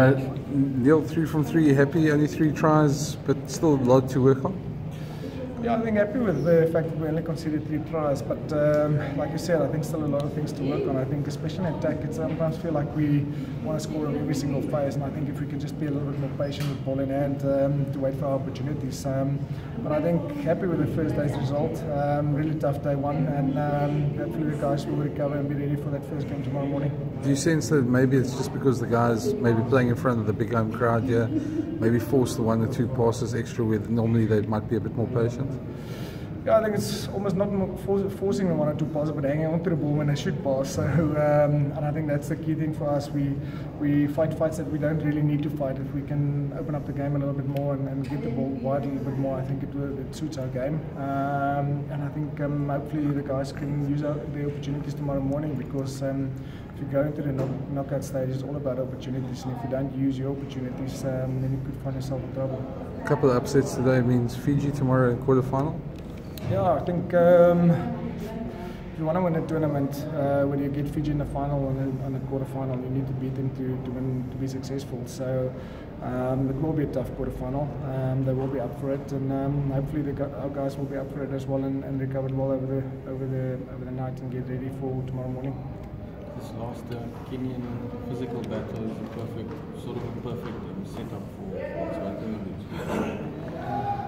Neil, 3 from 3, happy? Only 3 tries, but still a lot to work on? Yeah, I think happy with the fact that we only conceded 3 tries, but like you said, I think still a lot of things to work on. I think especially in attack, it sometimes feel like we want to score in every single phase, and I think if we could just be a little bit more patient with ball in hand to wait for our opportunities. But I think happy with the first day's result. Really tough day one, and hopefully the guys will recover and be ready for that first game tomorrow morning. Do you sense that maybe it's just because the guys maybe playing in front of the big home crowd here, maybe force the 1 or 2 passes extra where normally they might be a bit more patient? Yeah, I think it's almost not forcing the 1 or 2 passes, but hanging on to the ball when they should pass. So, and I think that's the key thing for us. We fight fights that we don't really need to fight. If we can open up the game a little bit more and get the ball wide a little bit more, I think it suits our game. And I think hopefully the guys can use the opportunities tomorrow morning, because if you go into the knockout stage, it's all about opportunities, and if you don't use your opportunities, then you could find yourself in trouble. A couple of upsets today means Fiji tomorrow in quarterfinal. Yeah, I think if you want to win a tournament, when you get Fiji in the final and the quarterfinal, you need to beat them to be successful. So it will be a tough quarterfinal. They will be up for it, and hopefully our guys will be up for it as well and recover well over the night and get ready for tomorrow morning. This last Kenyan physical battle is a perfect setup for what's.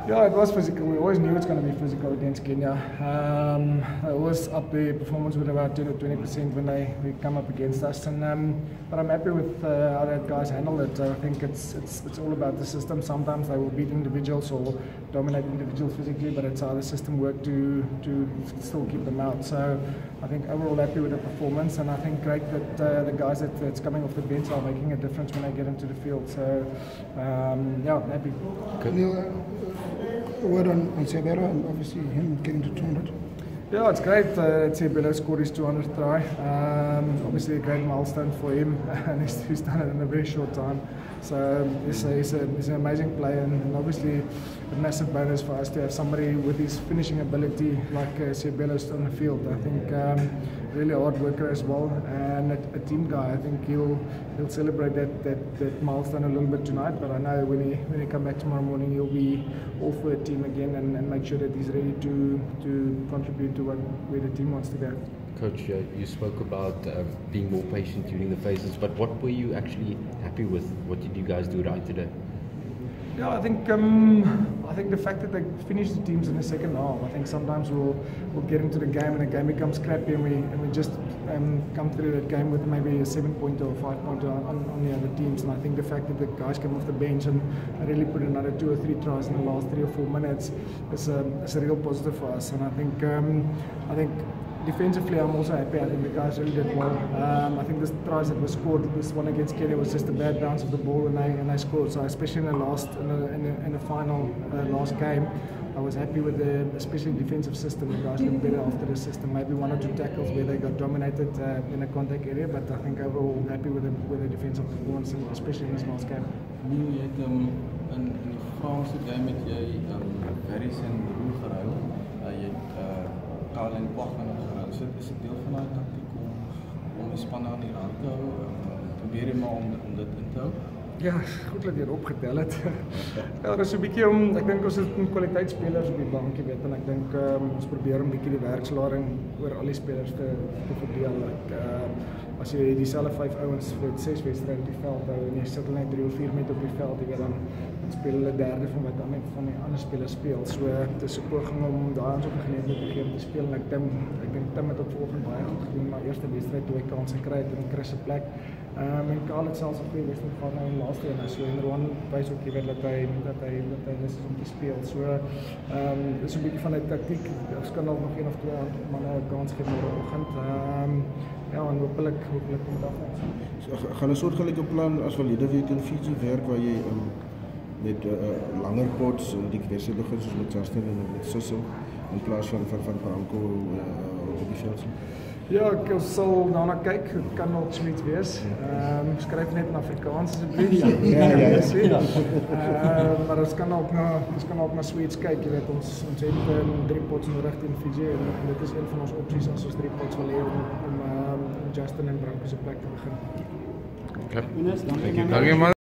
Yeah, it was physical. We always knew it's going to be physical against Kenya. I always up the performance with about 10 or 20% when they come up against us. And but I'm happy with how that guys handle it. I think it's all about the system. Sometimes they will beat individuals or dominate individuals physically, but it's how the system works to still keep them out. So I think overall happy with the performance, and I think great that the guys that's coming off the bench are making a difference when they get into the field. So yeah, happy. A word on Sebera and obviously him getting to 200. Yeah, it's great that Sebera scored his 200th try. Obviously a great milestone for him, and he's done it in a very short time. So he's an amazing player, and obviously a massive bonus for us to have somebody with his finishing ability like Sebera on the field. I think really hard worker as well, and a team guy. I think he'll celebrate that milestone a little bit tonight. But I know when he come back tomorrow morning, he'll be all for a team again and make sure that he's ready to contribute to where the team wants to go. Coach, you spoke about being more patient during the phases, but what were you actually happy with? What did you guys do right today? Yeah, I think the fact that they finished the teams in the second half. I think sometimes we'll get into the game and the game becomes crappy, and we just come through that game with maybe a 7-pointer or 5-pointer on the other teams. And I think the fact that the guys came off the bench and really put another 2 or 3 tries in the last 3 or 4 minutes is a real positive for us. And I think defensively, I'm also happy. I think the guys really did well. I think the tries that were scored, this one against Kenya was just a bad bounce of the ball, and they scored. So especially in the final last game, I was happy with the especially defensive system. The guys got better after the system. Maybe 1 or 2 tackles where they got dominated in the contact area, but I think overall happy with the defensive performance, especially in this last game. Neil, jy het in die Franse game het jy Harris en Roel geruil. Jy het Karl en Bachman geruil. Is dit deel van daai taktiek om die spanne aan die rand te hou? Probeer jy maar om dit in te hou? Ja, goed dat jy dit opgetel het. Ja, dat is 'n bietjie ek dink ons het kwaliteitsspelers op die bank, jy weet, en ek dink ons probeer 'n bietjie die werkslading oor al die spelers te verdeel. As jy dieselfde 5 ouens vir 6 wedstryde op die veld hou en jy sit hulle net 3 of 4 met op die veld, jy weet, dan speel hulle derde van wat van die ander spelers speel. So dit is 'n poging om daai ons op 'n geleentheid te gee om te speel, en ek dink Tim het op vanoggend baie goed gedoen, maar eerste wedstryd toe hy kans gekry het in Chris se plek. En Karl het selfs 'n goeie wedstryd gehad nou in die laaste een. So en Rowan wys ook jy weet dat hy lus is om te speel. So dis 'n bietjie van 'n taktiek. Ons kan nog 1 of 2 manne 'n kans gee môreoggend. Ja, en hopelik kom dit af. So, gaan 'n soortgelyke plan as verlede week in Fiji werk waar jy met langer pots die kwessie begin soos met Justin en met Sissel in plaas van Branko op die veld? Ja, ek sal daarna kyk. Dit kan ook zoiets wees. Skryf net in Afrikaans asseblief. Ja. Maar ons kan ook na Sweets kyk. Jy weet, ons het 3 pots nodig teen Fiji, en dit is een van ons opsies as ons 3 pots wil hê om Justin en Branko se plek te begin. Okay. Dankie.